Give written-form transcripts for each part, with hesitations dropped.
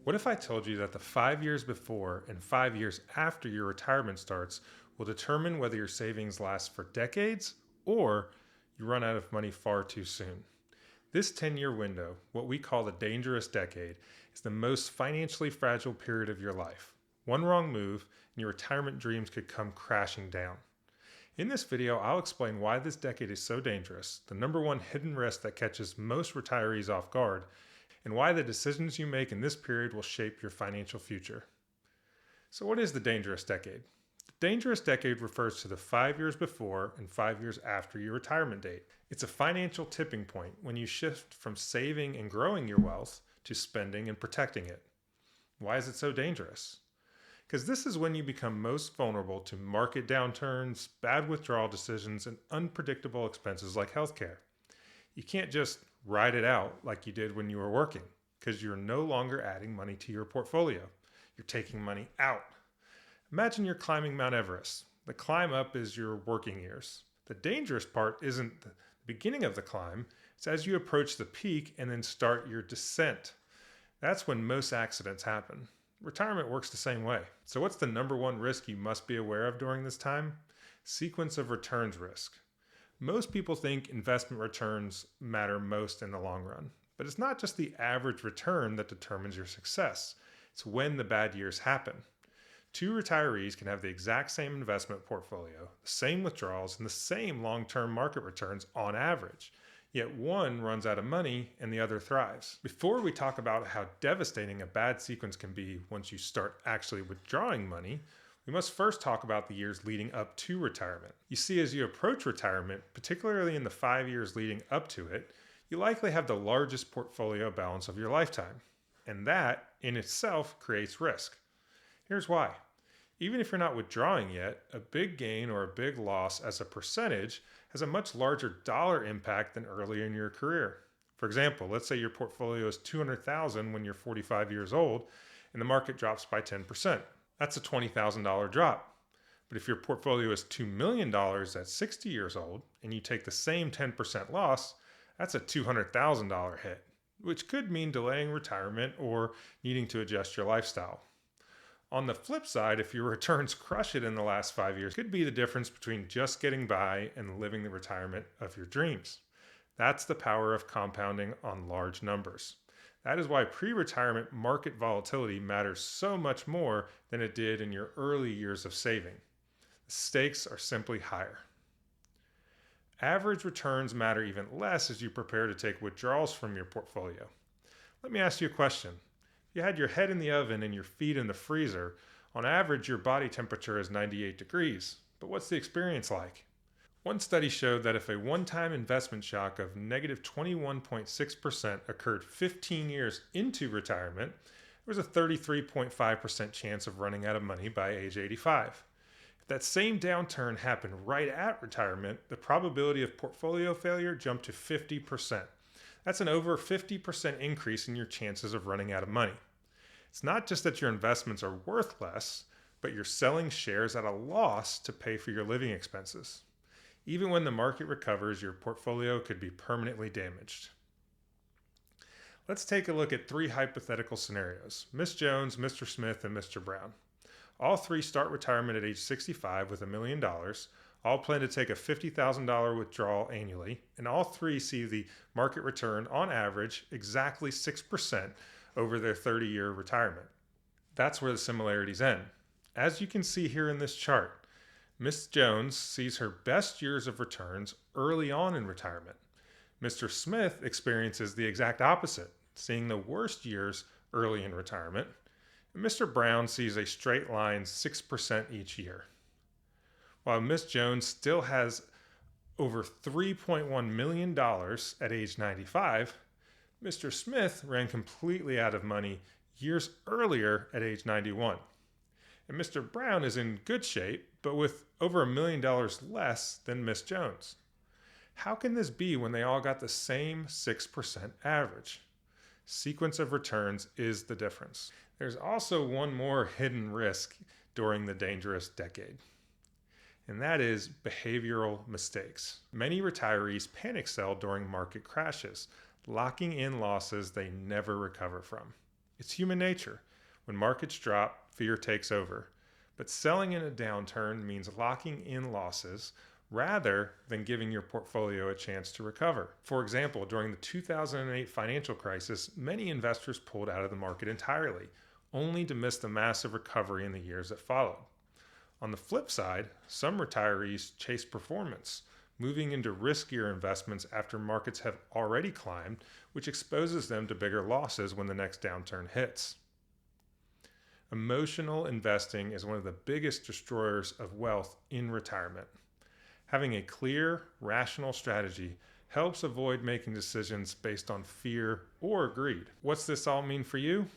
What if I told you that the 5 years before and 5 years after your retirement starts will determine whether your savings last for decades or you run out of money far too soon? This 10-year window, what we call the dangerous decade, is the most financially fragile period of your life. One wrong move and your retirement dreams could come crashing down. In this video, I'll explain why this decade is so dangerous, the number one hidden risk that catches most retirees off guard, and why the decisions you make in this period will shape your financial future. So what is the dangerous decade? The dangerous decade refers to the 5 years before and 5 years after your retirement date. It's a financial tipping point when you shift from saving and growing your wealth to spending and protecting it. Why is it so dangerous? Because this is when you become most vulnerable to market downturns, bad withdrawal decisions, and unpredictable expenses like healthcare. You can't just ride it out like you did when you were working, because you're no longer adding money to your portfolio. You're taking money out. Imagine you're climbing Mount Everest. The climb up is your working years. The dangerous part isn't the beginning of the climb, it's as you approach the peak and then start your descent. That's when most accidents happen. Retirement works the same way. So what's the number one risk you must be aware of during this time? Sequence of returns risk. Most people think investment returns matter most in the long run, but it's not just the average return that determines your success. It's when the bad years happen. Two retirees can have the exact same investment portfolio, the same withdrawals, and the same long-term market returns on average. Yet one runs out of money and the other thrives. Before we talk about how devastating a bad sequence can be once you start actually withdrawing money, we must first talk about the years leading up to retirement. You see, as you approach retirement, particularly in the 5 years leading up to it, you likely have the largest portfolio balance of your lifetime. And that, in itself, creates risk. Here's why. Even if you're not withdrawing yet, a big gain or a big loss as a percentage has a much larger dollar impact than earlier in your career. For example, let's say your portfolio is $200,000 when you're 45 years old and the market drops by 10%. That's a $20,000 drop. But if your portfolio is $2 million at 60 years old and you take the same 10% loss, that's a $200,000 hit, which could mean delaying retirement or needing to adjust your lifestyle. On the flip side, if your returns crush it in the last 5 years, it could be the difference between just getting by and living the retirement of your dreams. That's the power of compounding on large numbers. That is why pre-retirement market volatility matters so much more than it did in your early years of saving. The stakes are simply higher. Average returns matter even less as you prepare to take withdrawals from your portfolio. Let me ask you a question. If you had your head in the oven and your feet in the freezer, on average your body temperature is 98 degrees. But what's the experience like? One study showed that if a one-time investment shock of negative 21.6% occurred 15 years into retirement, there was a 33.5% chance of running out of money by age 85. If that same downturn happened right at retirement, the probability of portfolio failure jumped to 50%. That's an over 50% increase in your chances of running out of money. It's not just that your investments are worth less, but you're selling shares at a loss to pay for your living expenses. Even when the market recovers, your portfolio could be permanently damaged. Let's take a look at three hypothetical scenarios: Miss Jones, Mr. Smith, and Mr. Brown. All three start retirement at age 65 with $1 million. All plan to take a $50,000 withdrawal annually, and all three see the market return on average exactly 6% over their 30-year retirement. That's where the similarities end. As you can see here in this chart, Miss Jones sees her best years of returns early on in retirement. Mr. Smith experiences the exact opposite, seeing the worst years early in retirement. And Mr. Brown sees a straight line 6% each year. While Miss Jones still has over $3.1 million at age 95, Mr. Smith ran completely out of money years earlier at age 91. And Mr. Brown is in good shape, but with over $1 million less than Miss Jones. How can this be when they all got the same 6% average? Sequence of returns is the difference. There's also one more hidden risk during the dangerous decade, and that is behavioral mistakes. Many retirees panic sell during market crashes, locking in losses they never recover from. It's human nature. When markets drop, fear takes over. But selling in a downturn means locking in losses rather than giving your portfolio a chance to recover. For example, during the 2008 financial crisis, many investors pulled out of the market entirely, only to miss the massive recovery in the years that followed. On the flip side, some retirees chase performance, moving into riskier investments after markets have already climbed, which exposes them to bigger losses when the next downturn hits. Emotional investing is one of the biggest destroyers of wealth in retirement. Having a clear, rational strategy helps avoid making decisions based on fear or greed. What's this all mean for you?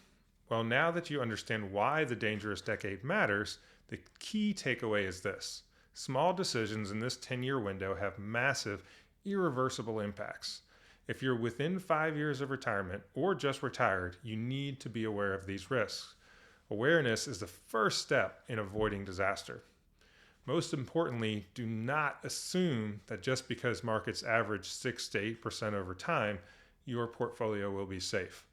Well, now that you understand why the dangerous decade matters, the key takeaway is this. Small decisions in this 10-year window have massive, irreversible impacts. If you're within 5 years of retirement or just retired, you need to be aware of these risks. Awareness is the first step in avoiding disaster. Most importantly, do not assume that just because markets average 6 to 8% over time, your portfolio will be safe.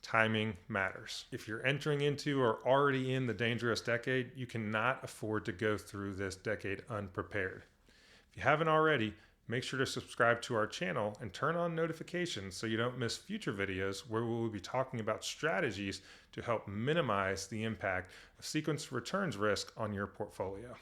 Timing matters. If you're entering into or already in the dangerous decade, you cannot afford to go through this decade unprepared. If you haven't already, make sure to subscribe to our channel and turn on notifications so you don't miss future videos where we will be talking about strategies to help minimize the impact of sequence returns risk on your portfolio.